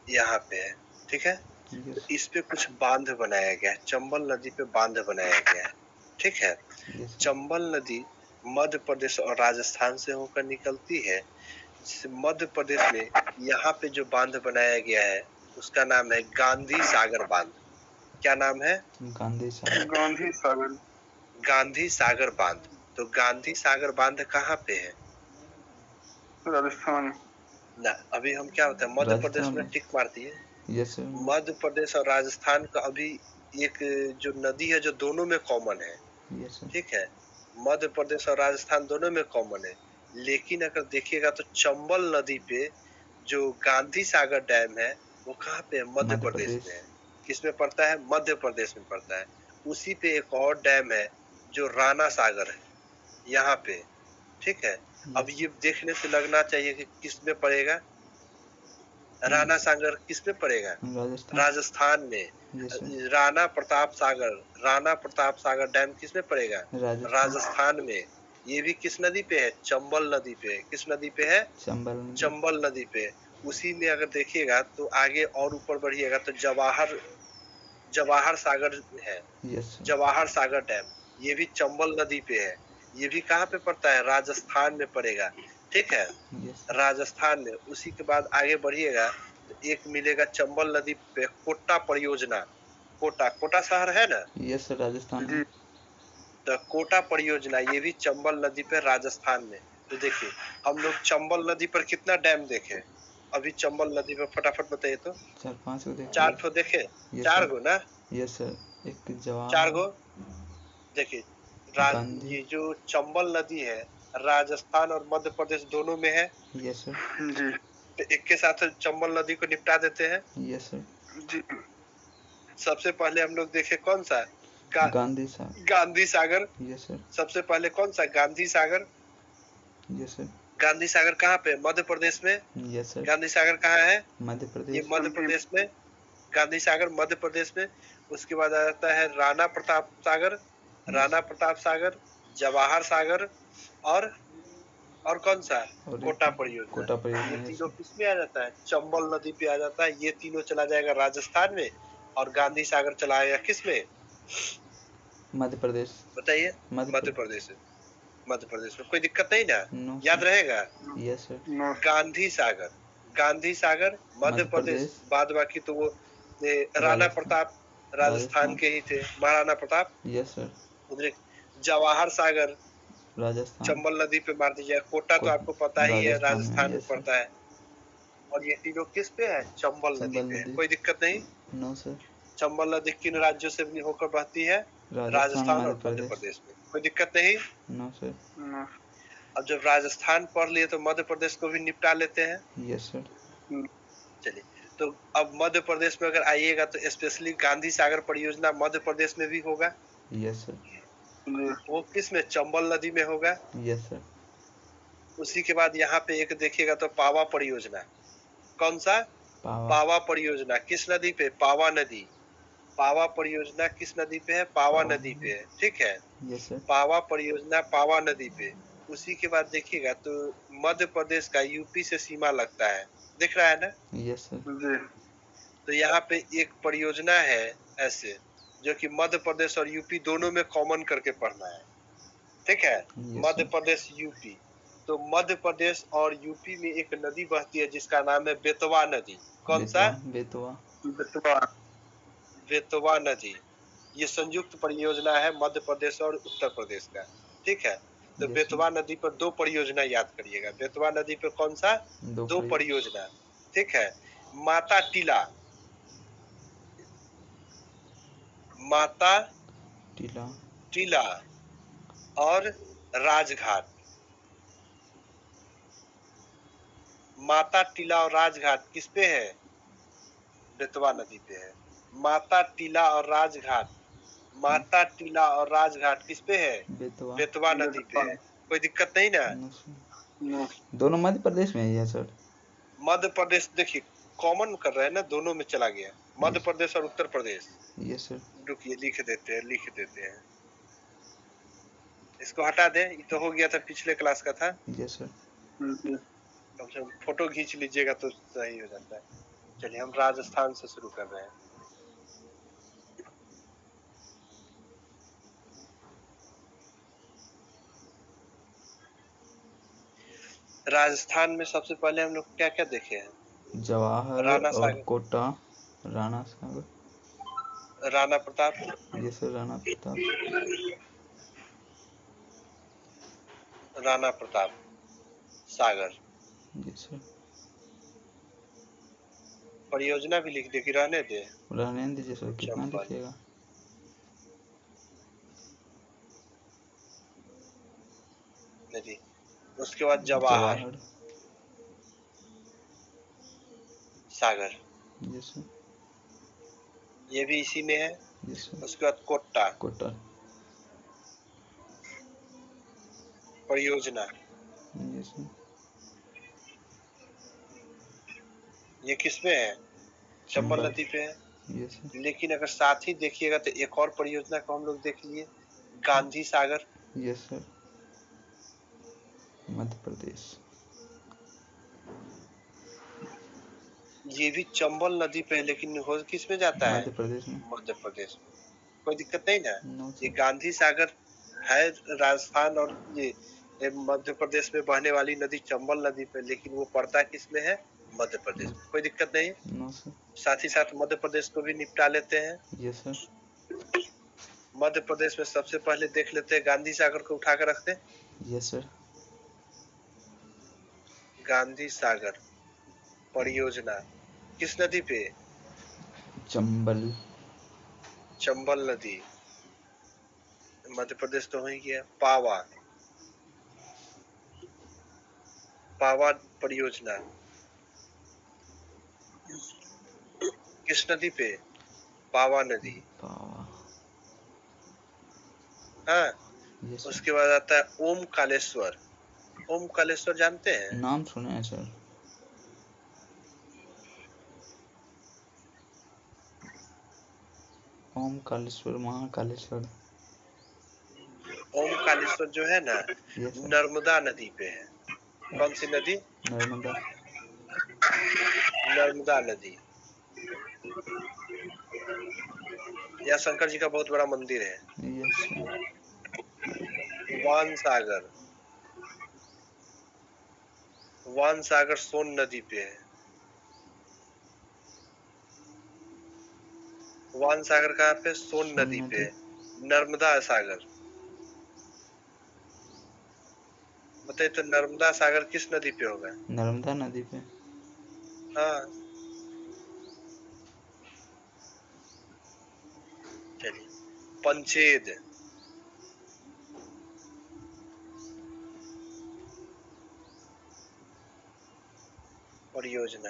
यहाँ पे है, ठीक है। तो यस इस पे कुछ बांध बनाया गया है, चंबल नदी पे बांध बनाया गया है, ठीक है। यस चंबल नदी मध्य प्रदेश और राजस्थान से होकर निकलती है। मध्य प्रदेश में यहाँ पे जो बांध बनाया गया है उसका नाम है गांधी सागर बांध। क्या नाम है? गांधी सागर। गांधी सागर। गांधी सागर बांध। तो गांधी सागर बांध कहाँ पे है? राजस्थान। ना, अभी हम क्या होता है मध्य प्रदेश राजस्थान में में। टिक मारती है। Yes sir. मध्य प्रदेश और राजस्थान का अभी एक जो नदी है जो दोनों में कॉमन है, यस सर। ठीक है। मध्य प्रदेश और राजस्थान दोनों में कॉमन है, लेकिन अगर देखिएगा तो चंबल नदी पे जो गांधी सागर डैम है वो कहाँ पे है? मध्य मध्य प्रदेश प्रदेश। में है। किस में पड़ता है? मध्य प्रदेश में पड़ता है। उसी पे एक और डैम है जो राणा सागर है, यहाँ पे, ठीक है। अब यस ये देखने से लगना चाहिए कि किस में पड़ेगा। राणा सागर किस में पड़ेगा? राजस्थान। राजस्थान में। Yes sir. Rana Pratap Sagar, Rana Pratap Sagar dam किस में पड़ेगा? राजस्थान। राजस्थान में। ये भी किस नदी पे है? चंबल नदी पे। किस नदी पे है? चंबल नदी। चंबल नदी पे। उसी में अगर देखिएगा तो आगे और ऊपर बढ़िएगा तो जवाहर जवाहर सागर है। Yes sir. Jawahar Sagar dam ये भी चंबल नदी पे है। ये भी कहाँ पे पड़ता है? राजस्थान में पड़ेगा, ठीक है। Yes sir. राजस्थान में। उसी के बाद आगे बढ़िएगा तो एक मिलेगा चंबल नदी पे कोटा परियोजना। कोटा, कोटा शहर है ना, यस सर राजस्थान में। जी। तो कोटा परियोजना ये भी चंबल नदी पे राजस्थान में। तो देखिए हम लोग चंबल नदी पर कितना डैम देखे अभी? चंबल नदी पे फटाफट बताइए तो। 4-5 को देख चार लिए। ठो देखे? यस चार सर। गो ना? Yes sir. एक चार जवाहर। गो देखिए। गांधी। ये जो चंबल नदी है राजस्थान और मध्य प्रदेश दोनों में है। Yes sir. जी। तो एक के साथ चंबल नदी को निपटा देते हैं। Yes sir. जी। सबसे पहले हम लोग देखे कौन सा? गा, गांधी सागर। गांधी सागर। Yes sir. सबसे पहले कौन सा? गांधी सागर। Yes sir. गांधी सागर कहाँ पे? मध्य प्रदेश में। Yes sir. गांधी सागर कहाँ है? मध्य ये प्रदेश। मध्य प्रदेश में। गांधी सागर मध्य प्रदेश में। उसके बाद आता है राणा प्रताप सागर। यस। राणा प्रताप सागर, जवाहर सागर और कौन सा? और एक कोटा परियोजना। कोटा ये परियोजना। यस तीनों सर। किस में आ जाता है? चंबल नदी पे आ जाता है। ये तीनों चला जाएगा राजस्थान में और गांधी सागर चला आएगा किस में? मध्य प्रदेश। बताइए। मध्य मध्य प्रदेश। प्रदेश में। मध्य प्रदेश में कोई दिक्कत नहीं ना? नो याद सर। रहेगा। Yes sir. No. Gandhi Sagar, Gandhi सागर मध्य मध्य प्रदेश। प्रदेश। बाद बाकी तो वो राणा राजस्थान। प्रताप राजस्थान राजस्थान। के ही थे, महाराणा प्रताप। Yes sir. उधर जवाहर सागर राजस्थान। चंबल नदी पे मार दीजिए। कोटा तो को आपको पता ही है राजस्थान में। राजस्थान में यस सर। पड़ता है। और ये तीनों किस पे है? चंबल नदी चंबल पे है। नदी। कोई दिक्कत नहीं। No sir. चंबल नदी किन राज्यों से भी होकर बहती है? राजस्थान राजस्थान मध्य और मध्य प्रदेश। प्रदेश में। कोई दिक्कत नहीं। No sir. नो। अब जब राजस्थान पढ़ लिए तो मध्य प्रदेश को भी निपटा लेते हैं। Yes sir. चलिए। तो अब मध्य प्रदेश में अगर आइएगा तो स्पेशली गांधी सागर परियोजना मध्य प्रदेश में भी होगा। Yes sir. जी। वो किस में? चंबल नदी में होगा। Yes sir. उसी के बाद यहाँ पे एक देखिएगा तो पावा परियोजना। कौन सा? पावा। पावा परियोजना किस नदी पे? पावा नदी। पावा परियोजना किस नदी पे है? पावा पावा नदी पे नदी। है, ठीक है। Yes sir. पावा परियोजना पावा नदी पे। उसी के बाद देखिएगा तो मध्य प्रदेश का यूपी से सीमा लगता है, दिख रहा है ना? Yes sir. जी। तो यहाँ पे एक परियोजना है ऐसे जो कि मध्य प्रदेश और यूपी दोनों में कॉमन करके पढ़ना है, ठीक है। यस मध्य सर। प्रदेश यूपी। तो मध्य प्रदेश और यूपी में एक नदी बहती है जिसका नाम है बेतवा नदी। कौन सा? बेतवा। बेतवा। बेतवा। बेतवा नदी। ये संयुक्त परियोजना है मध्य प्रदेश और उत्तर प्रदेश का, ठीक है। तो यस सर। बेतवा नदी पर दो परियोजना याद करिएगा। बेतवा नदी पे कौन सा? दो दो प्रयोग। परियोजना, ठीक है। माता टीला, माता टीला। टीला और राजघाट। माता टीला और राजघाट किस पे है? बेतवा नदी पे है। माता टीला और राजघाट। माता टीला और राजघाट किस पे है? बेतवा। बेतवा नदी पे बेतवा। है। कोई दिक्कत नहीं ना? No sir. नो। दोनों मध्य प्रदेश में है। Yes sir. मध्य प्रदेश देखिए कॉमन कर रहे हैं ना, दोनों में चला गया। मध्य यस। प्रदेश और उत्तर प्रदेश। Yes sir. रुकिए लिख देते हैं, लिख देते हैं। इसको हटा दें, ये तो हो गया था पिछले क्लास का था। Yes sir. जी। कम से कम फोटो खींच लीजिएगा तो सही हो जाता है। चलिए हम राजस्थान से शुरू कर रहे हैं। राजस्थान में सबसे पहले हम लोग क्या क्या देखे हैं? जवाहर राणा और सागर, कोटा, राणा सागर। राणा प्रताप, जी सर, राणा प्रताप। राणा प्रताप सागर। जी सर। परियोजना भी लिख दे कि रहने दे? रहने दीजिए सर, कितना चंबल, लिखिएगा। नदी। उसके बाद जवाहर जवाहर। सागर, जी सर। ये भी इसी में है। जी सर। उसके बाद कोटा कोटा। परियोजना, जी सर। ये किस में है? चंबल चंबल। नदी पे है। जी सर। लेकिन अगर साथ ही देखिएगा तो एक और परियोजना को हम लोग देख लिए, गांधी सागर। यस सर, मध्य प्रदेश। ये भी चंबल नदी पे है, लेकिन हो किस में जाता है? मध्य प्रदेश में। मध्य प्रदेश में। कोई दिक्कत नहीं ना? नो ये सर। गांधी सागर है राजस्थान, और ये मध्य प्रदेश में बहने वाली नदी चंबल नदी पे, लेकिन वो पड़ता किस में है? मध्य प्रदेश में। कोई दिक्कत नहीं है। No sir. साथ ही साथ मध्य प्रदेश को भी निपटा लेते हैं। Yes sir. मध्य प्रदेश में सबसे पहले देख लेते हैं, गांधी सागर को उठा कर रखते हैं। Yes sir. गांधी सागर परियोजना किस नदी पे? चंबल। चंबल नदी। मध्य प्रदेश तो हो ही गया। पावा, पावा परियोजना किस नदी पे? पावा नदी। पावा। हाँ। Yes sir. उसके बाद आता है ओम कालेश्वर। ओम कालेश्वर जानते हैं? नाम सुने हैं सर। ओम कालेश्वर, महाकालेश्वर। ओम कालेश्वर जो है ना, यस सर। नर्मदा नदी पे है। कौन सी नदी? नर्मदा। नर्मदा नदी। यह शंकर जी का बहुत बड़ा मंदिर है। Yes sir. वान सागर, वान सागर सोन नदी पे है। वान सागर कहाँ पे? सोन सोन नदी पे नदी। है। नर्मदा सागर, बताइए तो नर्मदा सागर किस नदी पे होगा? नर्मदा नदी पे। हाँ। चलिए, पंचेद परियोजना,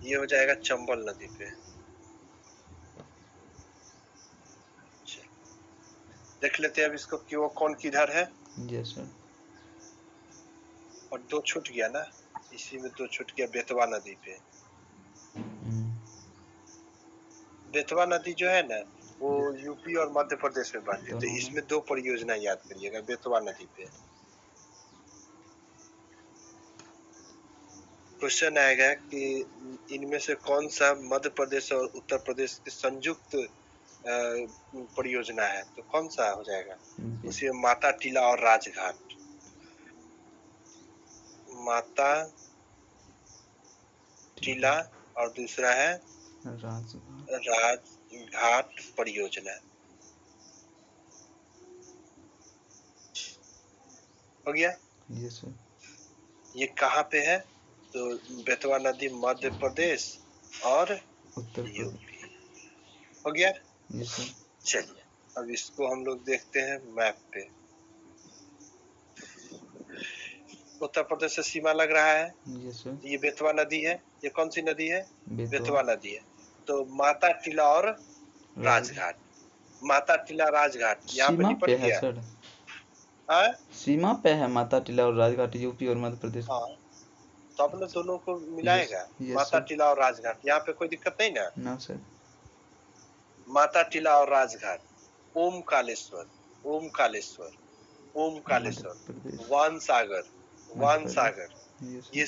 ये हो जाएगा चंबल नदी पे। देख लेते हैं अब इसको कि वो कौन किधर है। Yes sir. और दो छूट गया ना, इसी में दो छूट गया, बेतवा नदी पे। बेतवा नदी जो है ना, वो यूपी और मध्य प्रदेश में बहती है, तो दोनों में। इसमें दो परियोजना याद करिएगा बेतवा नदी पे। क्वेश्चन आएगा कि इनमें से कौन सा मध्य प्रदेश और उत्तर प्रदेश की संयुक्त परियोजना है, तो कौन सा हो जाएगा? उसमें माता टीला और राजघाट। माता टीला और दूसरा है राजघाट। राजघाट परियोजना। हो गया। Yes sir. ये कहाँ पे है? तो बेतवा नदी मध्य प्रदेश और उत्तर प्रदेश। यूपी। हो गया। Yes sir. चलिए अब इसको हम लोग देखते हैं मैप पे। उत्तर प्रदेश से सीमा लग रहा है। Yes sir. ये बेतवा नदी है। ये कौन सी नदी है? बेतवा। बेतवा नदी है। तो माता टीला और राज। राजघाट, माता टीला राजघाट यहाँ पे सीमा पे निपट है गया। सर। हाँ सीमा पे है माता टीला और राजघाट, यूपी और मध्य प्रदेश। हाँ, तो अपने दोनों को यस। मिलाएगा। Yes Mata sir. टीला और राजघाट, यहाँ पे कोई दिक्कत नहीं ना? No sir. माता टीला और राजघाट, ओम कालेश्वर, ओम कालेश्वर, ओम मध्य कालेश्वर, प्रदेश। वान सागर, मध्य वान प्रदेश। सागर, यस ये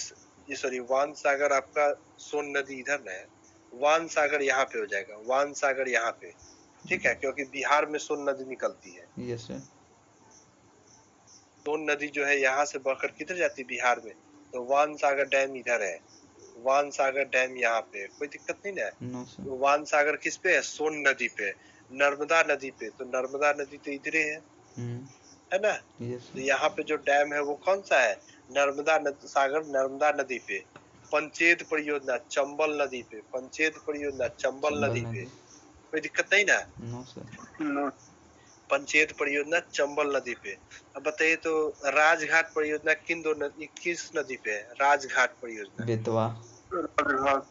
ये सॉरी वान सागर आपका सोन नदी इधर है, वान सागर यहाँ पे हो जाएगा, वान सागर यहाँ पे, ठीक है, क्योंकि बिहार में सोन नदी निकलती है। Yes sir. सोन नदी जो है यहाँ से बहकर किधर जाती है बिहार में, तो वान सागर डैम इधर है, वान सागर डैम यहाँ पे, कोई दिक्कत नहीं ना। No sir. तो वान सागर किस पे है, सोन नदी पे, नर्मदा नदी पे, तो नर्मदा नदी तो इधर ही है ना। यस तो यहाँ पे जो डैम है वो कौन सा है, नर्मदा सागर नर्मदा नदी पे, पंचेत परियोजना चंबल नदी पे, पंचेत परियोजना चंबल नदी पे, कोई दिक्कत नहीं ना। No sir. नो पंचेत परियोजना चंबल नदी पे। अब बताइए तो राजघाट परियोजना किस नदी पे है, राजघाट परियोजना बेतवा। राजघाट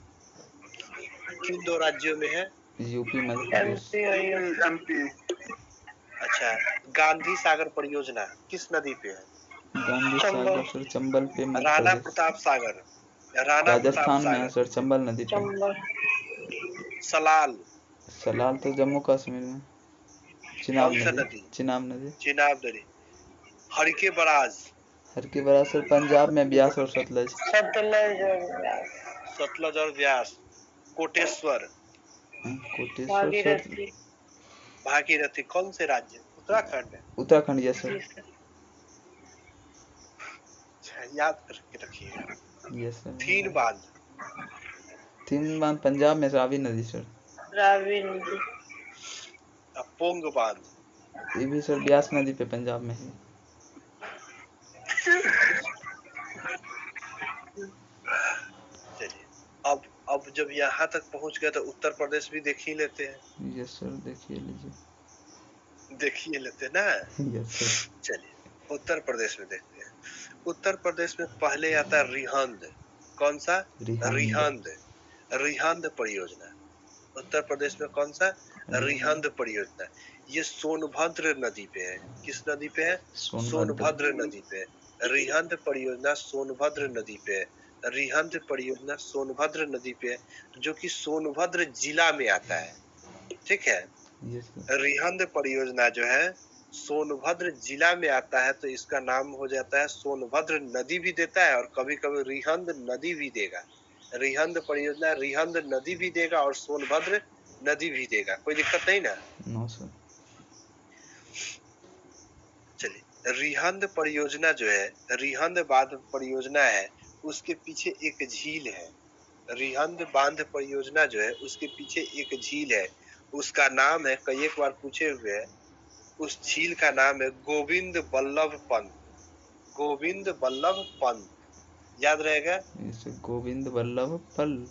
किन दो राज्यों में है, यूपी मध्य प्रदेश। एमपी अच्छा, गांधी सागर परियोजना किस नदी पे है, गांधी सागर सर चंबल पे मध्य राणा प्रदेश। प्रताप सागर, राणा प्रताप राजस्थान में है सागर, सर चंबल नदी पे। सलाल, सलाल तो जम्मू कश्मीर में। चिनाब कौन सा नदी। नदी, चिनाब नदी। चिनाब नदी, हरके बराज, हर के बराबर सर पंजाब में ब्यास और सतलज। सतलज और व्यास, कोटेश्वर, कोटेश्वर सर भागीरथी कौन से राज्य, उत्तराखंड है। उत्तराखंड। Yes sir. अच्छा, याद करके रखिएगा। Yes sir. तीन बांध, तीन बांध पंजाब में रावी नदी सर। पोंग बांध, ये भी सर ब्यास नदी पे पंजाब में है। चलिए अब जब यहाँ तक पहुंच गए तो उत्तर प्रदेश भी देख ही लेते हैं। यस सर देखिए लीजिए। देखिए लेते ना। Yes sir. चलिए उत्तर प्रदेश में देखते हैं। उत्तर प्रदेश में पहले आता है रिहंद, कौन सा, रिहंद, रिहंद परियोजना। उत्तर प्रदेश में कौन सा, रिहंद परियोजना। ये सोनभद्र नदी पे है, किस नदी पे है, सोनभद्र नदी पे। रिहंद परियोजना सोनभद्र नदी पे है, रिहंद परियोजना सोनभद्र नदी पे है, जो कि सोनभद्र जिला में आता है, ठीक है। Yes sir. रिहंद परियोजना जो है सोनभद्र जिला में आता है, तो इसका नाम हो जाता है, सोनभद्र नदी भी देता है और कभी कभी रिहंद नदी भी देगा। रिहंद परियोजना रिहंद नदी भी देगा और सोनभद्र नदी भी देगा, कोई दिक्कत नहीं ना। No sir. चलिए रिहंद परियोजना जो है, रिहंद बांध परियोजना है, उसके पीछे एक झील है। रिहंद बांध परियोजना जो है उसके पीछे एक झील है, उसका नाम है, कई एक बार पूछे हुए हैं, उस झील का नाम है गोविंद बल्लभ पंत, गोविंद बल्लभ पंत, याद रहेगा। इसे Govind Ballabh Pant,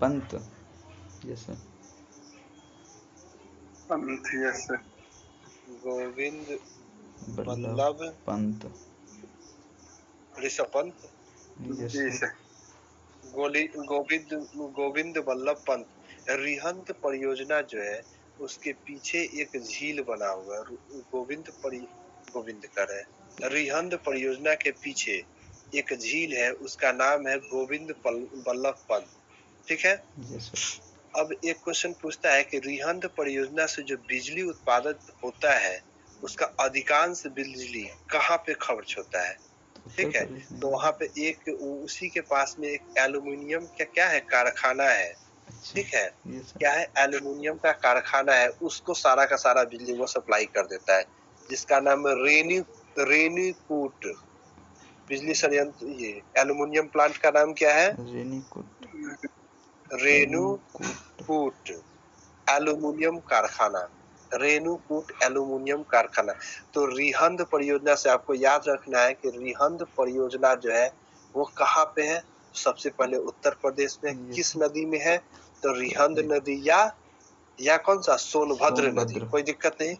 Pant. Yes sir. Pant yes Govind Ballabh Ballabh Pant. Rishabh Pant, yes जी सर। सर गोविंद गोविंद बल्लभ पंत। रिहंद परियोजना जो है उसके पीछे एक झील बना हुआ है, गोविंद कर है, रिहंद परियोजना के पीछे एक झील है, उसका नाम है गोविंद बल्लभ पंत, ठीक है। Yes sir. अब एक क्वेश्चन पूछता है कि रिहंद परियोजना से जो बिजली उत्पादित होता है उसका अधिकांश बिजली कहाँ पे खर्च होता है, ठीक है। तो वहाँ पे एक उसी के पास में एक एल्युमिनियम क्या है कारखाना है, ठीक है। क्या है, एल्युमिनियम का कारखाना है, उसको सारा का सारा बिजली वो सप्लाई कर देता है, जिसका नाम है रेणुकूट बिजली संयंत्र। ये एल्युमिनियम प्लांट का नाम क्या है, रेणुकूट एल्युमिनियम कारखाना, रेणुकूट एल्युमिनियम कारखाना। तो रिहंद परियोजना से आपको याद रखना है कि रिहंद परियोजना जो है वो कहाँ पे है, सबसे पहले उत्तर प्रदेश में किस नदी में है, तो रिहंद नदी या कौन सा, सोनभद्र नदी, कोई दिक्कत नहीं।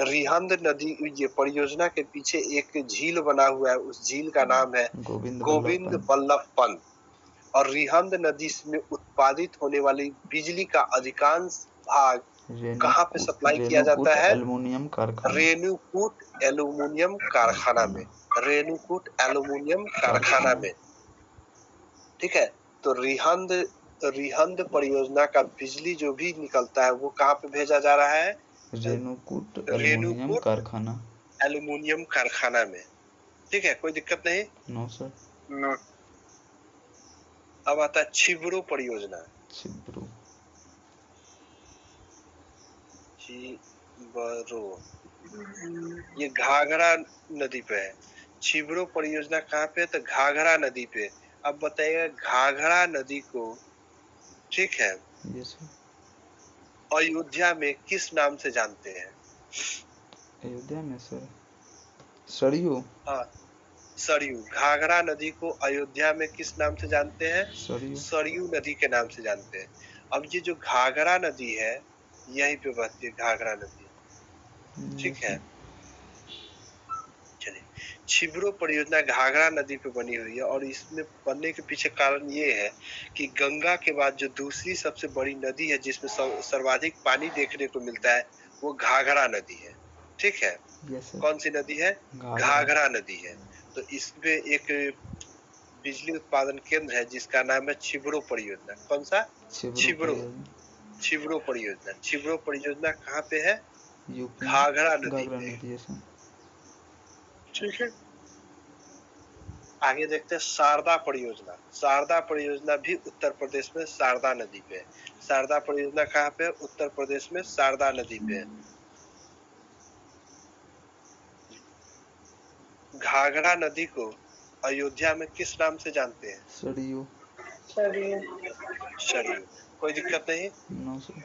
रिहंद नदी, ये परियोजना के पीछे एक झील बना हुआ है, उस झील का नाम है गोविंद बल्लभ पंत। और रिहंद नदी में उत्पादित होने वाली बिजली का अधिकांश भाग कहाँ पे सप्लाई किया जाता है, एल्युमिनियम कारखाना, रेणुकूट एल्युमिनियम कारखाना में, रेणुकूट एल्युमिनियम कारखाना में, ठीक है। तो रिहंद परियोजना का बिजली जो भी निकलता है वो कहाँ पे भेजा जा रहा है, रेणुकूट एल्युमिनियम कारखाना, एल्युमिनियम कारखाना में, ठीक है, कोई दिक्कत नहीं। No sir. नो। अब आता है छिबरो परियोजना। छिब्रू। छिबरो, ये घाघरा नदी पे है। छिबरो परियोजना कहाँ पे है? तो घाघरा नदी पे। अब बताइएगा घाघरा नदी को, ठीक है, यस सर। अयोध्या में किस नाम से जानते हैं? अयोध्या में सर सरयू। हाँ, सरयू। घाघरा नदी को अयोध्या में किस नाम से जानते हैं? सरयू। सरयू नदी के नाम से जानते हैं। अब ये जो घाघरा नदी है, यहीं पे बहती है घाघरा नदी, ठीक यस है। सर। चलिए, छिबरो परियोजना घाघरा नदी पे बनी हुई है और इसमें बनने के पीछे कारण ये है कि गंगा के बाद जो दूसरी सबसे बड़ी नदी है जिसमें सर्वाधिक पानी देखने को मिलता है, वो घाघरा नदी है, ठीक है। Yes sir. कौन सी नदी है? घाघरा। घाघरा नदी है। तो इसमें एक बिजली उत्पादन केंद्र है जिसका नाम है छिबरो परियोजना। कौन सा? छिब्रू छिबरो। परियोजना। छिबरो परियोजना। छिबरो परियोजना कहाँ पे है? यूपी में घाघरा नदी घाघरा पे, नदी। Yes sir. ठीक है। आगे देखते हैं शारदा परियोजना। शारदा परियोजना भी उत्तर प्रदेश में शारदा नदी पे है। शारदा परियोजना कहाँ पे है? उत्तर प्रदेश में शारदा नदी पे है। घाघरा नदी को अयोध्या में किस नाम से जानते हैं? सरयू। सरयू। कोई दिक्कत नहीं। No sir.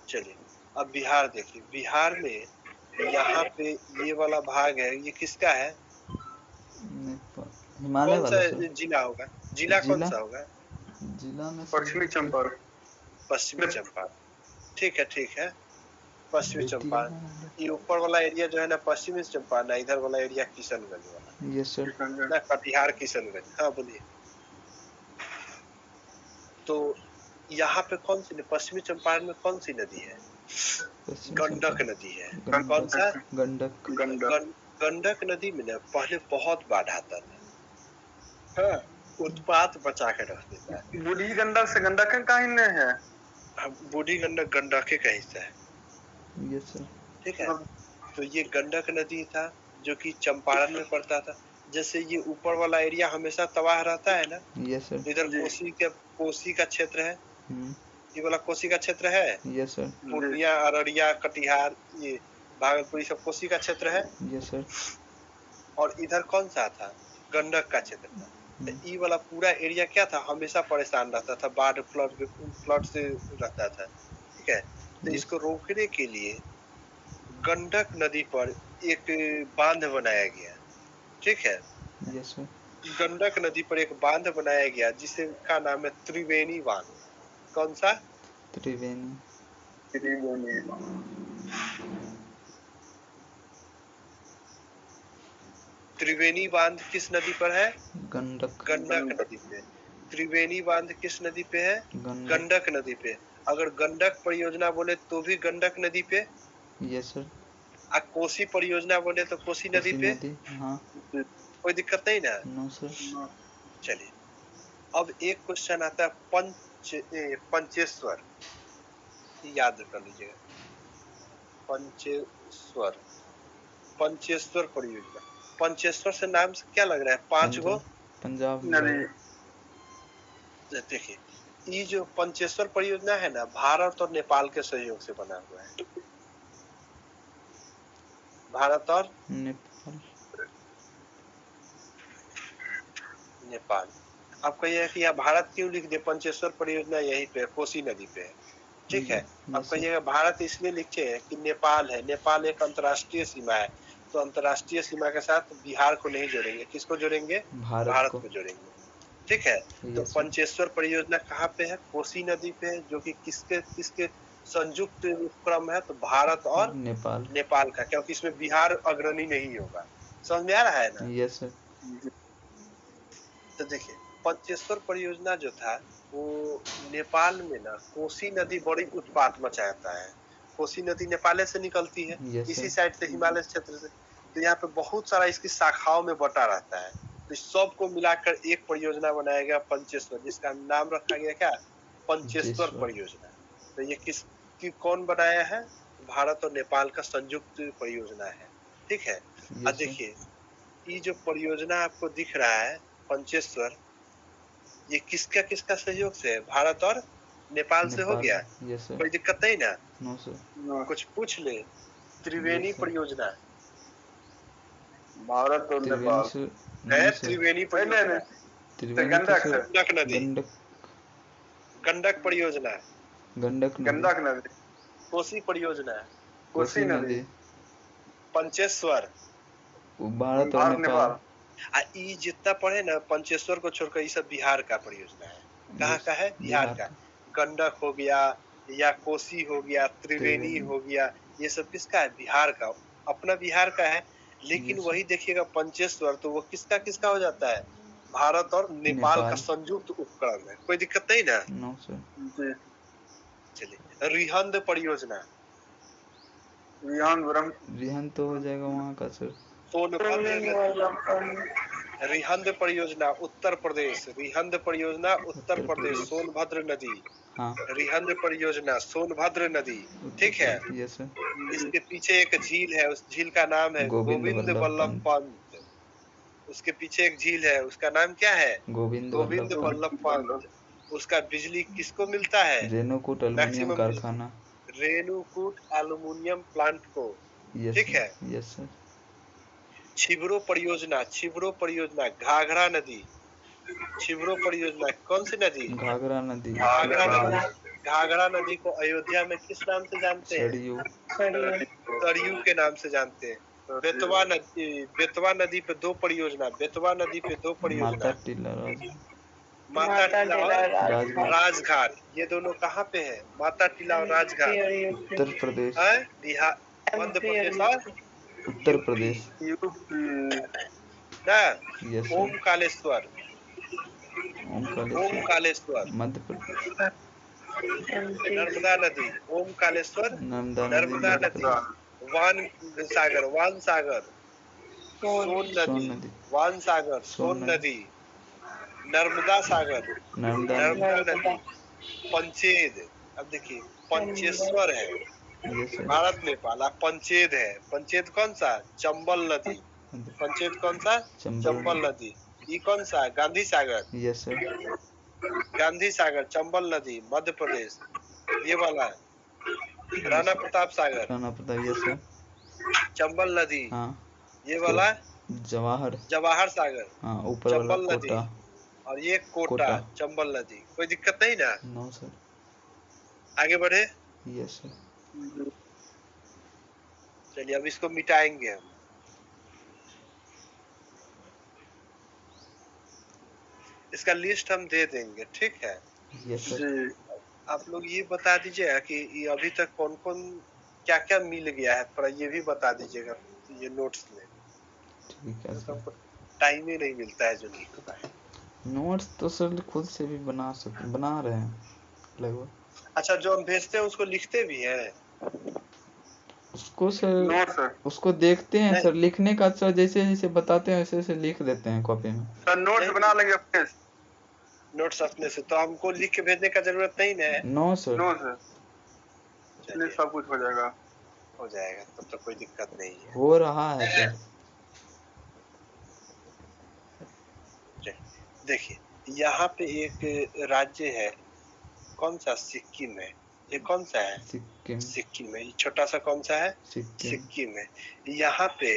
चलिए, अब बिहार देखिए। बिहार में यहाँ पे ये वाला भाग है, ये किसका है? नेपाल हिमालय कौन सा वाला सर। जिला होगा? जिला कौन जिला सा होगा? जिला में सर पश्चिमी चंपारण। पश्चिमी चंपारण। ठीक है, ठीक है, पश्चिमी बेतिया। चंपारण। ये ऊपर वाला एरिया जो है ना पश्चिमी चंपारण है, इधर वाला एरिया किशनगंज वाला यस सर। ना, कटिहार किशनगंज। हाँ बोलिए। तो यहाँ पे कौन सी, पश्चिमी चंपारण में कौन सी नदी है? पश्चिम गंडक चंपारण। नदी है। कौन सा? गंडक। गंडक। गंडक। गंडक नदी में ना पहले बहुत बाढ़ आता था। हाँ, उत्पात बचा के रख देता है। बूढ़ी गंडक से गंडक कहीं नहीं है। बूढ़ी गंडक गंडक का हिस्सा है, यस सर। ठीक है। तो ये गंडक नदी था जो कि चंपारण में पड़ता था। जैसे ये ऊपर वाला एरिया हमेशा तबाह रहता है ना, यस सर। इधर जी। कोसी का क्षेत्र है। हम्म। ये वाला कोसी का क्षेत्र है। Yes sir. पूर्णिया, अररिया, कटिहार, ये भागलपुर, ये सब कोसी का क्षेत्र है। Yes sir. और इधर कौन सा था? गंडक का क्षेत्र था। तो हम्म। ये वाला पूरा एरिया क्या था? हमेशा परेशान रहता था, बाढ़ फ्लड से रहता था, ठीक है। तो यस। इसको रोकने के लिए गंडक नदी पर एक बांध बनाया गया, ठीक है। Yes sir. गंडक नदी पर एक बांध बनाया गया जिसका नाम है त्रिवेणी बांध। कौन सा? त्रिवेणी। त्रिवेणी। त्रिवेणी बांध किस नदी पर है? गंडक। गंडक नदी पे। त्रिवेणी बांध किस नदी पे है? गंडक। गंडक नदी पे। अगर गंडक परियोजना बोले तो भी गंडक नदी पे, यस सर। कोसी परियोजना बोले तो कोसी नदी कोसी पे। नदी। हाँ। कोई दिक्कत नहीं ना। No sir. चलिए, अब एक क्वेश्चन आता है पंचेश्वर, याद कर लीजिएगा। पंचेश्वर। पंचेश्वर परियोजना। पंचेश्वर से नाम से क्या लग रहा है? 5 गो पंजाब। नदी। देखिए, ये जो पंचेश्वर परियोजना है ना, भारत और नेपाल के सहयोग से बना हुआ है। भारत और नेपाल। नेपाल। आप कहिए कि यहाँ भारत क्यों लिख दिए? पंचेश्वर परियोजना यहीं पे है, कोसी नदी पे है, ठीक है। आप यस सर। कहिएगा भारत इसलिए लिखे हैं कि नेपाल है, नेपाल एक अंतर्राष्ट्रीय सीमा है, तो अंतर्राष्ट्रीय सीमा के साथ बिहार को नहीं जोड़ेंगे, किसको जोड़ेंगे? भारत भारत को। को जोड़ेंगे, ठीक है। तो यस सर। पंचेश्वर परियोजना कहाँ पे है? कोसी नदी पे है, जो कि किसके किसके संयुक्त उपक्रम है? तो भारत और नेपाल। नेपाल का, क्योंकि इसमें बिहार अग्रणी नहीं होगा। समझ में आ रहा है ना? Yes sir. तो देखिए, पंचेश्वर परियोजना जो था वो नेपाल में ना कोसी नदी बड़ी उत्पात मचाता है। कोसी नदी नेपाल से निकलती है, यस इसी सर। साइड से, हिमालय क्षेत्र से। तो यहाँ पे बहुत सारा इसकी शाखाओं में बटा रहता है। तो इस सबको मिलाकर एक परियोजना बनाया गया पंचेश्वर, जिसका नाम रखा गया क्या? पंचेश्वर पंचेश्वर। परियोजना। तो ये कौन बनाया है? भारत और नेपाल का संयुक्त परियोजना है, ठीक है। अब यस सर। देखिए, ये जो परियोजना आपको दिख रहा है पंचेश्वर, ये किसका किसका सहयोग से है? भारत और नेपाल से हो नेपाल। गया, यस सर। कोई दिक्कत नहीं ना? No sir. नो कुछ पूछ ले। त्रिवेणी Yes, sir. परियोजना भारत और त्रिवेणी नेपाल से है, नहीं सर। त्रिवेणी नहीं परियोजना, नहीं त्रिवेणी तो गंडक सर सर गंडक नदी, गंडक गंडक परियोजना, गंडक नदी, गंडक नदी कोसी परियोजना, कोसी कोसी नदी नदी, पंचेश्वर। वो भारत और भारत नेपाल। नेपाल ये जितना पढ़े ना पंचेश्वर को छोड़कर ये सब बिहार का परियोजना है। कहाँ Yes, का है? बिहार का। गंडक हो गया या कोसी हो गया, त्रिवेणी त्रिवेणी। हो गया, ये सब किसका है? बिहार का, अपना बिहार का है। लेकिन Yes, वही देखिएगा पंचेश्वर, तो वो किसका किसका हो जाता है? भारत और नेपाल का नेपाल। संयुक्त उपक्रम है। कोई दिक्कत नहीं ना? No sir. जी चलिए, रिहंद परियोजना, रिहन तो हो जाएगा वहाँ का सर। सोनभद्र नदी, रिहंद परियोजना उत्तर प्रदेश, रिहंद परियोजना उत्तर प्रदेश, सोनभद्र नदी, हाँ। रिहंद परियोजना सोनभद्र नदी, ठीक है। Yes sir. इसके पीछे एक झील है, उस झील का नाम है गोविंद वल्लभ पंत। उसके पीछे एक झील है, उसका नाम क्या है? गोविंद गोविंद वल्लभ पंत। उसका बिजली किसको मिलता है? रेणुकूट एल्युमिनियम मैक्सिमम कारखाना। रेणुकूट एल्युमिनियम प्लांट को, यस ठीक है। सर। Yes sir. छिबरो परियोजना, छिबरो परियोजना घाघरा नदी, छिबरो परियोजना कौन सी नदी? घाघरा नदी। घाघरा उत्तर नदी। प्रदेश। घाघरा नदी को अयोध्या में किस नाम से जानते हैं? सरयू। सरयू के नाम से जानते हैं। बेतवा नदी पे दो परियोजना, बेतवा नदी पे दो माता परियोजना, टीला माता टीला और राजघाट। राजघाट। ये दोनों कहाँ पे है? माता टीला और राजघाट उत्तर प्रदेश। है बिहार, मध्य प्रदेश और उत्तर प्रदेश। ना। यस ओम सर। कालेश्वर, ओम ओम कालेश्वर, मध्य प्रदेश। नर्मदा नदी, ओम कालेश्वर, नर्मदा नर्मदा नदी, वान सागर, वान सागर, सोन नदी, वान सागर, सोन नदी, नर्मदा सागर, नर्मदा नर्मदा नदी, पंचेद। अब देखिए पंचेश्वर है यस सर। भारत नेपाल, और पंचेद है, पंचेद कौन सा? चंबल नदी। पंचेद कौन सा? चंबल नदी। ये कौन सा? गांधी सागर। Yes sir. गांधी सागर, चंबल नदी, मध्य प्रदेश। ये वाला राणा प्रताप सागर, राणा प्रताप। Yes sir. चंबल नदी। हाँ। ये वाला जवाहर। जवाहर सागर, हाँ ऊपर वाला चंबल नदी। कोटा। और ये कोटा, चंबल नदी। कोई दिक्कत नहीं ना? No sir. आगे बढ़े। Yes sir. चलिए अब इसको मिटाएंगे हम। इसका लिस्ट हम दे देंगे, ठीक है। Yes sir. आप लोग ये बता दीजिएगा कि ये अभी तक कौन कौन क्या क्या मिल गया है, थोड़ा ये भी बता दीजिएगा ये नोट्स में। ठीक है सर। तो टाइम ही नहीं मिलता है जो लिखता है। नोट्स तो सर खुद से भी बना रहे हैं लगभग। अच्छा, जो हम भेजते हैं उसको लिखते भी हैं? उसको सर उसको देखते हैं सर, लिखने का सर जैसे जैसे बताते हैं वैसे वैसे लिख देते हैं कॉपी में। सर नोट्स बना लेंगे अपने से। नोट्स अपने से, तो हमको लिख के भेजने का जरूरत नहीं है? No sir. नो सर, इसलिए सब कुछ हो जाएगा। हो जाएगा, तब तो कोई दिक्कत नहीं है। हो रहा है सर। देखिए यहाँ पे एक राज्य है, कौन सा? सिक्किम है। ये कौन सा है? सिक्किम। सिक्किम है। ये छोटा सा कौन सा है? सिक्किम है। यहाँ पे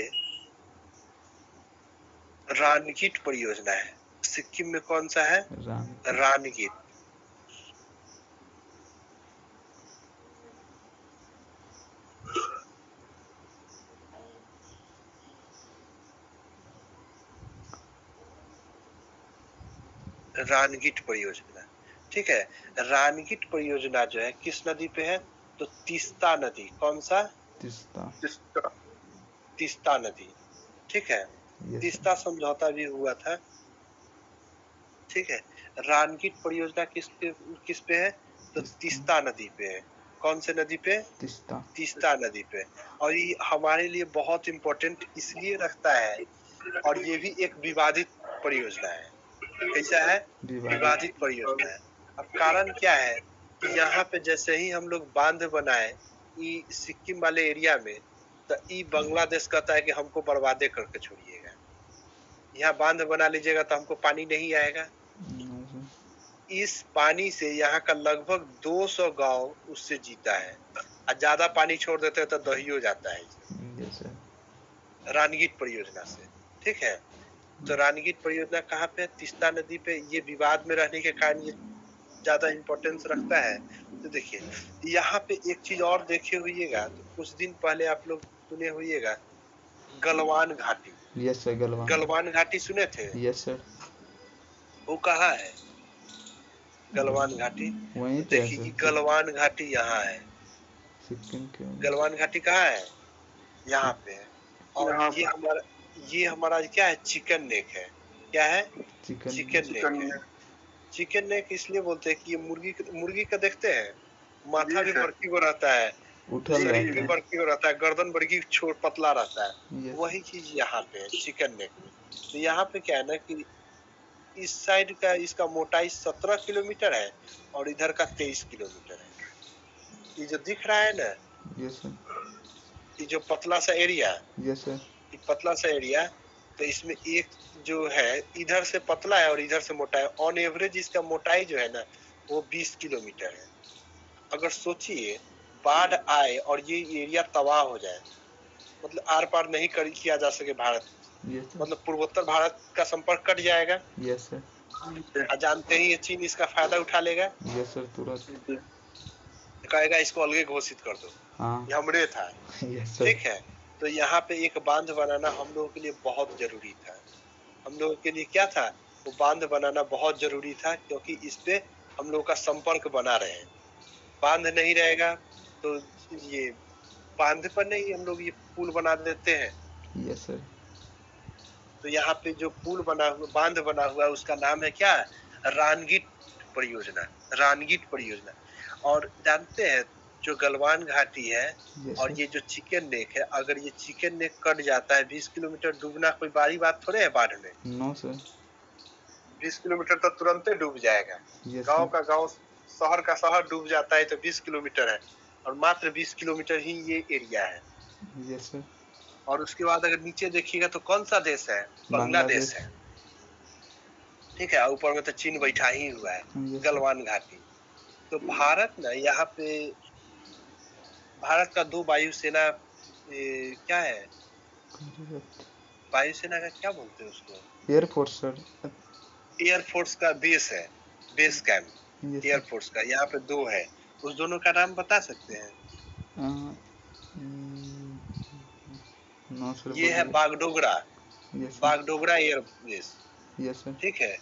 रानगीट परियोजना है। सिक्किम में कौन सा है? रानगीट। रानगीट परियोजना, ठीक है। रानगीट परियोजना जो है किस नदी पे है? तो तीस्ता नदी। कौन सा? तीस्ता नदी, ठीक है। तीस्ता समझौता भी हुआ था, ठीक है। रानगीट परियोजना किस पे है? तो तीस्ता नदी पे है। कौन से नदी पे? तीस्ता नदी पे। और ये हमारे लिए बहुत इम्पोर्टेंट इसलिए रखता है, और ये भी एक विवादित परियोजना है। कैसा है? विवादित परियोजना है। अब कारण क्या है कि यहाँ पे जैसे ही हम लोग बांध बनाए सिक्किम वाले एरिया में, तो बांग्लादेश कहता है कि हमको बर्बादे करके छोड़िएगा। यहाँ बांध बना लीजिएगा तो हमको पानी नहीं आएगा। इस पानी से यहाँ का लगभग 200 गांव उससे जीता है, और ज्यादा पानी छोड़ देते हैं तो दही हो जाता है रानीगीत परियोजना से। ठीक है, तो रानीगीत परियोजना कहाँ पे है? तीस्ता नदी पे। ये विवाद में रहने के कारण ये ज्यादा इम्पोर्टेंस रखता है। तो देखिए यहाँ पे एक चीज और देखे हुईएगा, तो कुछ दिन पहले आप लोग सुने हुईएगा गलवान घाटी। यस सर, गलवान घाटी सुने थे? Yes sir. वो कहाँ है गलवान घाटी? वहीं तो देखिए गलवान घाटी यहाँ है। सिक्किम के गलवान घाटी कहाँ है? यहाँ पे है। और ये हमारा क्या है? चिकन नेक है। क्या है? चिकन नेक है। चिकन नेक इसलिए बोलते हैं कि ये मुर्गी का देखते हैं माथा भी बड़की को रहता है, शरीर भी बड़की को रहता है, गर्दन बड़की छोट पतला रहता है। वही चीज यहाँ पे है चिकन नेक में। तो यहाँ पे क्या है ना कि इस साइड का इसका मोटाई 17 किलोमीटर है और इधर का 23 किलोमीटर है। ये जो दिख रहा है ना, ये जो पतला सा एरिया, ये पतला सा एरिया, तो इसमें एक जो है इधर से पतला है और इधर से मोटा है। ऑन एवरेज इसका मोटाई जो है ना वो 20 किलोमीटर है। अगर सोचिए बाढ़ आए और ये एरिया तबाह हो जाए, मतलब आर पार नहीं किया जा सके भारत, मतलब पूर्वोत्तर भारत का संपर्क कट जाएगा। Yes sir. जानते ही ये चीन इसका फायदा उठा लेगा। यस सर, तुरंत कहेगा इसको अलग घोषित कर दो। हाँ। ये हमरे था। ठीक है, तो यहाँ पे एक बांध बनाना हम लोगों के लिए बहुत जरूरी था। हम लोगों के लिए क्या था? वो बांध बनाना बहुत जरूरी था, क्योंकि इस पे हम लोगों का संपर्क बना रहे। बांध नहीं रहेगा तो ये बांध पर नहीं हम लोग ये पुल बना देते हैं। Yes sir. तो यहाँ पे जो पुल बना हुआ, बांध बना हुआ है, उसका नाम है क्या? रानीगीत परियोजना। रानीगीत परियोजना। और जानते हैं जो गलवान घाटी है और ये जो चिकन नेक है, अगर ये चिकन नेक कट जाता है 20 किलोमीटर डूबना कोई बड़ी बात थोड़े है बाढ़ में। No sir. 20 किलोमीटर तो तुरंत ही डूब जाएगा। गांव का गांव, शहर का शहर डूब जाता है तो 20 किलोमीटर है, और मात्र 20 किलोमीटर ही ये एरिया है। Yes sir. और उसके बाद अगर नीचे देखिएगा तो कौन सा देश है? बांग्लादेश है। ठीक है, ऊपर में तो चीन बैठा ही हुआ है। गलवान घाटी। तो भारत ना यहाँ पे, भारत का 2 वायुसेना क्या है? वायुसेना का क्या बोलते हैं उसको? Air force sir. एयरफोर्स का बेस है, बेस कैंप एयरफोर्स का। यहाँ पे 2 है, उस दोनों का नाम बता सकते हैं? ये है बागडोगरा। बागडोगरा एयरबेस। ठीक है,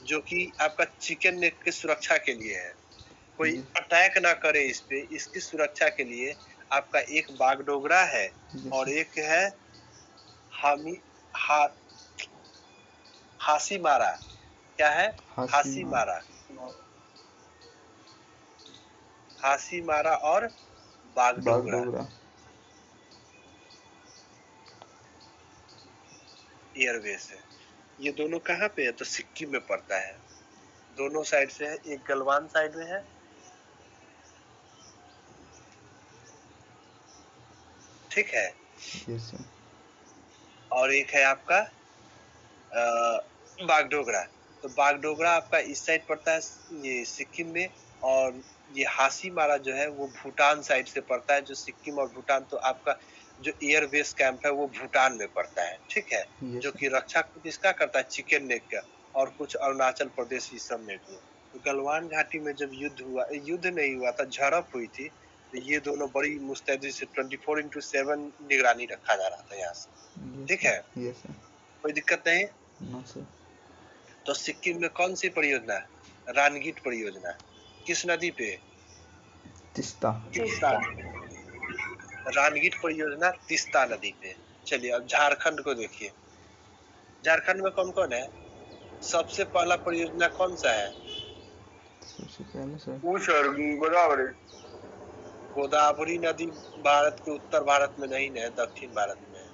जो कि आपका चिकन नेक की सुरक्षा के लिए है। कोई अटैक ना करे इस पे, इसकी सुरक्षा के लिए आपका एक बागडोगरा है और एक है हासीमारा। क्या है? हासीमारा। हासीमारा और बागडोगरा एयरबेस है। ये दोनों कहाँ पे है? तो सिक्किम में पड़ता है। दोनों साइड से है, एक गलवान साइड में है, ठीक है, और एक है आपका बागडोगरा। तो बागडोगरा आपका इस साइड पड़ता है ये सिक्किम में, और ये हासीमारा जो है वो भूटान साइड से पड़ता है। जो सिक्किम और भूटान, तो आपका जो एयरबेस कैंप है वो भूटान में पड़ता है। ठीक है, जो कि रक्षा किसका करता है? चिकन नेक का, और कुछ अरुणाचल प्रदेश इस सब में भी। तो गलवान घाटी में जब युद्ध हुआ, युद्ध नहीं हुआ था, झड़प हुई थी, तो ये दोनों बड़ी मुस्तैदी से 24/7 निगरानी रखा जा रहा था यहाँ से। ठीक है, कोई दिक्कत नहीं। तो सिक्किम में कौन सी परियोजना? रानीगीत परियोजना। किस नदी पे? तीस्ता। रानीगीत परियोजना तीस्ता नदी पे। चलिए अब झारखंड को देखिए। झारखंड में कौन कौन है? सबसे पहला परियोजना कौन सा है? सबसे पहले सर गोदावरी। गोदावरी नदी भारत के उत्तर भारत में नहीं है, दक्षिण भारत में है।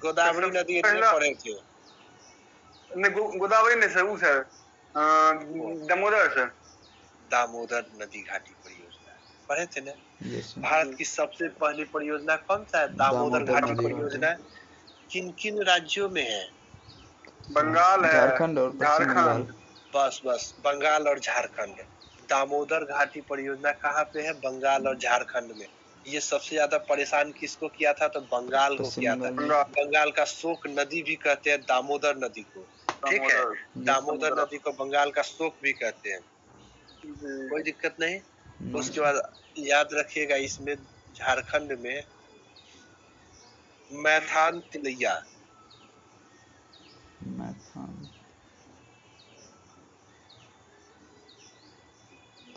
गोदावरी नदी पड़े थे। गोदावरी नहीं sir, sir Damodar sir. Damodar नदी घाटी परियोजना पढ़े थे ना? भारत की सबसे पहली परियोजना कौन सा है? दामोदर घाटी परियोजना। किन किन राज्यों में है? बंगाल है, झारखंड और पश्चिम बंगाल। बस बस, बंगाल और झारखंड। दामोदर घाटी परियोजना कहाँ पे है? बंगाल और झारखंड में। ये सबसे ज्यादा परेशान किसको किया था? तो बंगाल को किया था। बंगाल का शोक नदी भी कहते हैं दामोदर नदी को, ठीक है। दामोदर नदी को बंगाल का शोक भी कहते हैं, कोई दिक्कत नहीं। उसके बाद याद रखिएगा, इसमें झारखंड में मैथान तिलैया,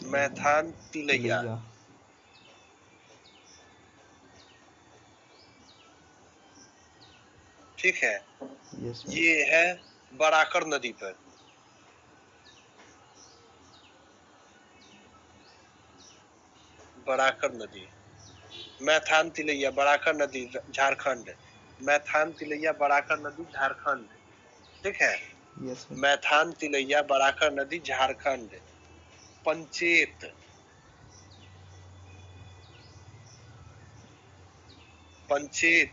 मैथान तिलैया, ठीक है। ये है बराकर नदी पर, बराकर नदी। मैथान तिलैया बराकर नदी झारखंड, मैथान तिलैया बराकर नदी झारखंड, ठीक है। मैथान तिलैया बराकर नदी झारखंड। पंचेत, पंचेत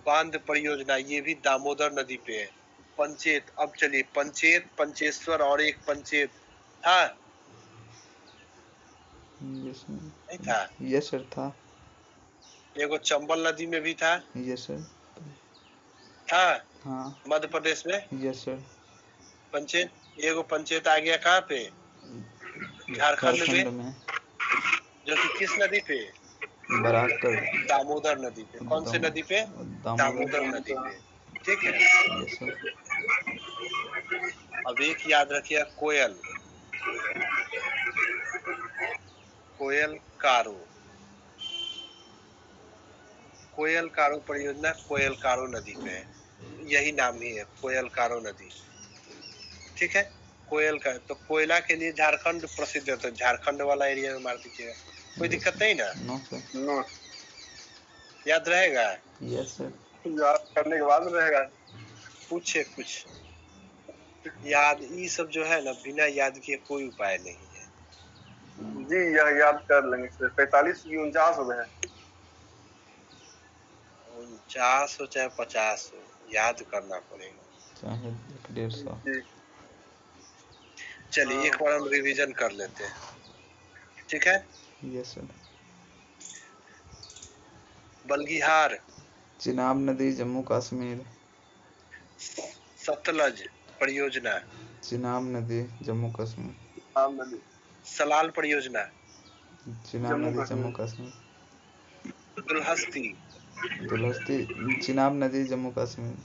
बांध परियोजना, ये भी दामोदर नदी पे है। पंचेत, अब चलिए पंचेत, पंचेश्वर और एक पंचेत था, नहीं था? यस सर था। एगो चंबल नदी में भी था। यस सर था। हाँ मध्य प्रदेश में। Yes sir. पंचेत, एगो पंचेत आ गया कहाँ पे? झारखंड में। जो कि किस नदी पे? बराकर, दामोदर नदी पे। कौन से नदी पे? दामोदर नदी पे, ठीक है। Yes sir. अब एक याद रखिए, कोयल, कोयल कारो, कोयल कारो परियोजना कोयल कारो नदी पे है, यही नाम ही है, कोयल कारो नदी, ठीक है। कोयल का तो कोयला के लिए झारखंड प्रसिद्ध है, तो झारखंड वाला एरिया में मार दीजिएगा, कोई दिक्कत नहीं ना? No sir. नो, याद रहेगा? Yes sir. याद करने के बाद रहेगा। पूछे कुछ याद, ये सब जो है ना, बिना याद किए कोई उपाय नहीं है जी। यह याद कर लेंगे सर। 45 की 49 हो गए, 49 हो चाहे 50 हो, याद करना पड़ेगा, चाहे 150। चलिए एक बार हम रिवीजन कर लेते हैं, ठीक है। Yes sir. बल्गिहार, चिनाब नदी जम्मू कश्मीर। सतलज परियोजना, चिनाब नदी जम्मू कश्मीर। सलाल परियोजना, चिनाब नदी जम्मू कश्मीर। दुलहस्ती, दुलहस्ती चिनाब नदी जम्मू कश्मीर।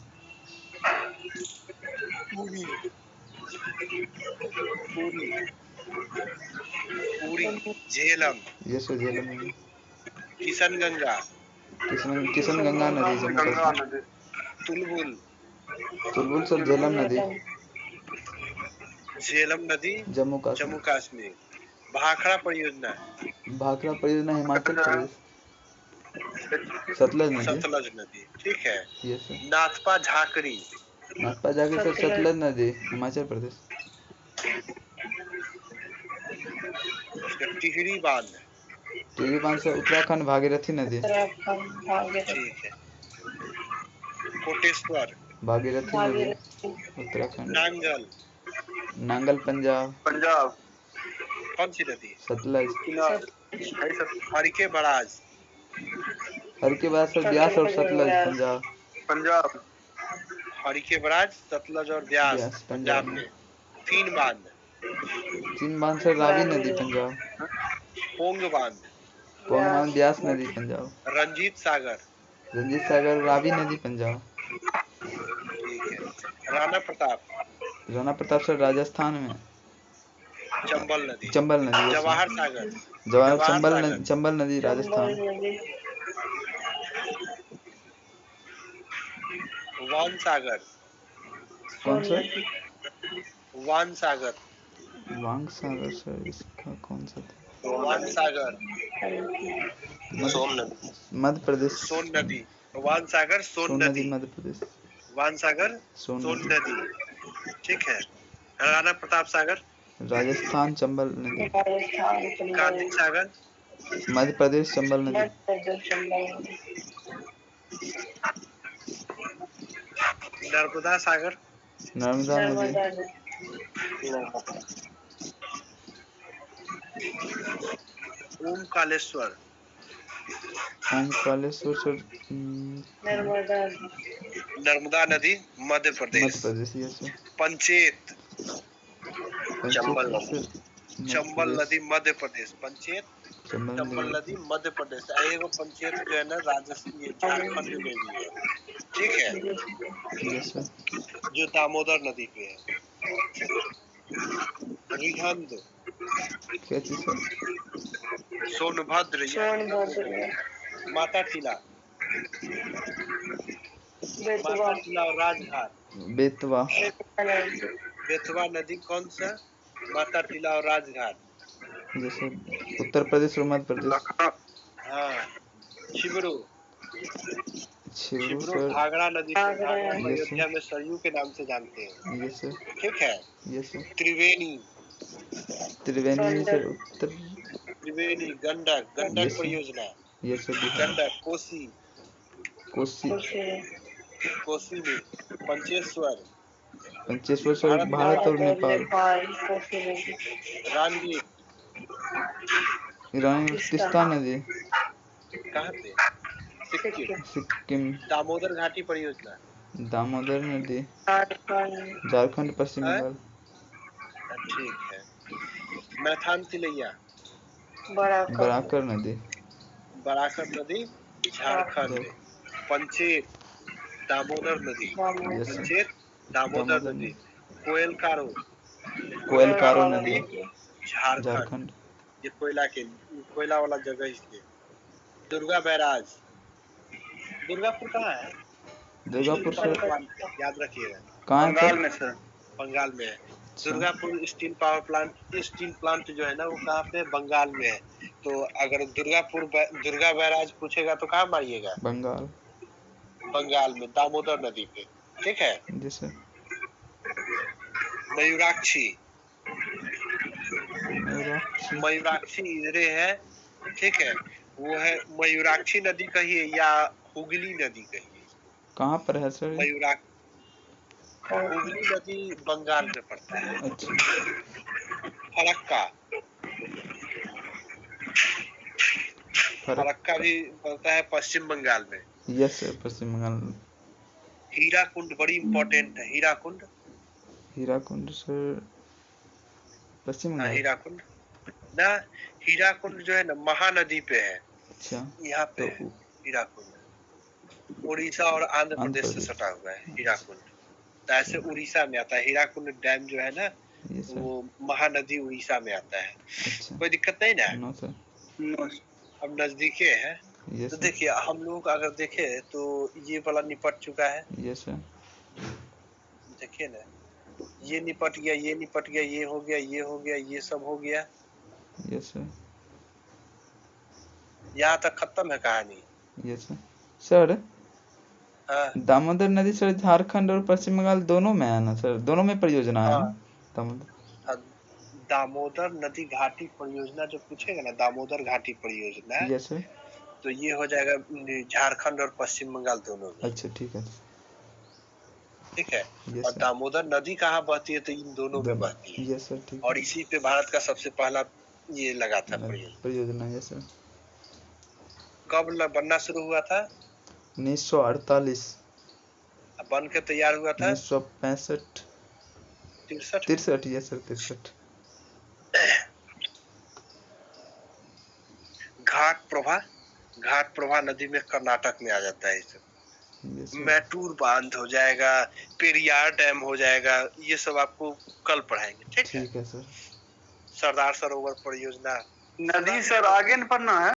पूरी, पूरी, पूरी, झेलम, यस सर झेलम नदी। किशनगंगा, किशनगंगा नदी जम्मू कश्मीर। तुलबुल, तुलबुल सर झेलम नदी। झेलम नदी जम्मू जम्मू कश्मीर। भाखड़ा परियोजना, भाखड़ा परियोजना हिमाचल प्रदेश। सतलज नदी। सतलज नदी, ठीक है। Yes sir. Nathpa Jhakri, Nathpa Jhakri sir Sutlej नदी हिमाचल प्रदेश। टिहरी बांध, टिहरी बांध सर उत्तराखंड भागीरथी नदी। ठीक है। कोटेश्वर, भागीरथी नदी उत्तराखंड। नांगल, नांगल पंजाब। कौन सी नदी? Sutlej. Harike barrage, Harike barrage sir Beas और सतलज पंजाब। हरिके बराज, सतलज और ब्यास पंजाब में। तीन बांध सर रावी नदी पंजाब। पोंग बांध, पोंग बांध ब्यास नदी पंजाब। रंजीत सागर रावी नदी पंजाब। ठीक है। राणा प्रताप सर राजस्थान में। चंबल नदी। जवाहर सागर, चंबल नदी राजस्थान। वान सागर, कौन सा? वान सागर, वांग सागर सर इसका कौन सा था? वान सागर, मध्य प्रदेश। सोन नदी, वान सागर सोन नदी मध्य प्रदेश। वान सागर सोन नदी, ठीक है। राणा प्रताप सागर राजस्थान चंबल नदी। गांधी सागर मध्य प्रदेश चंबल नदी। नर्मदा सागर, नर्मदा नदी, ओमकालेश्वर, ओमकालेश्वर सर, नर्मदा नदी मध्य प्रदेश, मध्य प्रदेश, यस सर। पंचेत, चंबल चंबल नदी मध्य प्रदेश, पंचेत चंबल नदी मध्य प्रदेश। एगो पंचेत जो है ना राजस्थान झारखंड में भी है, ठीक है, यस सर। जो दामोदर नदी पे है। रिहंद, क्या चीज सर? सोनभद्र, माता टीला, माता टीला और राजघाट, बेतवा, बेतवा नदी कौन सा? माता टीला और राजघाट, जैसे उत्तर प्रदेश और मध्य प्रदेश। हाँ, छिबरू, छिबरू सर, घाघरा नदी, घाघरा यस अयोध्या सर, में सरयू के नाम से जानते हैं, यस सर, ठीक है। Yes sir. Triveni, Triveni sir, उत्तर त्रिवेणी, गंडक, गंडक परियोजना, यस सर, बिहार। गंडक, कोसी, कोसी, कोसी में पंचेश्वर, पंचेश्वर सर, भारत और नेपाल। रानगीर, ईरानी तीस्ता नदी, कहाँ पे? सिक्किम। दामोदर घाटी परियोजना, दामोदर नदी, झारखंड, पश्चिम बंगाल। ठीक है। मैथान तिलैया, बराकर नदी, बराकर नदी झारखंड। पंचेत, दामोदर नदी, यस सर। पंचेत दामोदर नदी। कोयल कारो, कोयलकारो नदी, झारखंड। झारखंड। ये कोयला वाला जगह इसलिए। दुर्गा बैराज, दुर्गापुर कहाँ है? दुर्गापुर सर, याद रखिएगा, कहाँ है बंगाल में सर, बंगाल में है। Durgapur steel power plant, steel plant जो है ना वो कहाँ पे? बंगाल में है। तो अगर दुर्गा बैराज पूछेगा तो कहाँ मारिएगा? बंगाल, बंगाल में, दामोदर नदी पे, ठीक है। जी सर। मयूराक्षी, मयूराक्षी, मयूराक्षी इधरे है, ठीक है। वो है मयूराक्षी नदी कहिए या हुगली नदी कहिए। कहाँ पर है सर? हुगली नदी बंगाल में पड़ता है। अच्छा। फरक्का भी पड़ता है पश्चिम बंगाल में। यस सर, पश्चिम बंगाल। हीराकुंड बड़ी इम्पोर्टेंट है, हीराकुंड। हीराकुंड सर, पश्चिम बंगाल। हीराकुंड ना, हीराकुंड जो है ना महानदी पे है। अच्छा, यहाँ पे तो हीराकुंड उड़ीसा और आंध्र प्रदेश से सटा हुआ है हीराकुंड। तो ऐसे उड़ीसा में आता है हीराकुंड डैम जो है ना, वो महानदी उड़ीसा में आता है। अच्छा। कोई दिक्कत नहीं ना? नो सर, अब नजदीके है। तो देखिए हम लोग अगर देखे तो ये वाला निपट चुका है। Yes sir. देखिए ना, ये निपट गया, ये निपट गया, ये हो गया, ये हो गया, ये सब हो गया। Yes sir. यहाँ तक खत्म है कहानी। Yes sir. सर, दामोदर नदी सर झारखंड और पश्चिम बंगाल दोनों में है ना सर? दोनों में परियोजना है ना दामोदर नदी घाटी परियोजना जो पूछेगा ना, दामोदर घाटी परियोजना, यस सर, तो ये हो जाएगा झारखंड और पश्चिम बंगाल दोनों में। अच्छा, ठीक है, ठीक है। और दामोदर नदी कहाँ बहती है? तो इन दोनों में बहती है। यस सर, ठीक। और इसी पे भारत का सबसे पहला ये लगा था परियोजना। Yes sir. कब बनना शुरू हुआ था? 1948। बन के तैयार हुआ था 1965, 63। Yes sir, 63। घाट प्रभा नदी में कर्नाटक में आ जाता है इसे। मैटूर बांध हो जाएगा, पेरियार डैम हो जाएगा, ये सब आपको कल पढ़ाएंगे, ठीक है सर। सरदार सरोवर परियोजना, नदी सर आगे न पढ़ना है।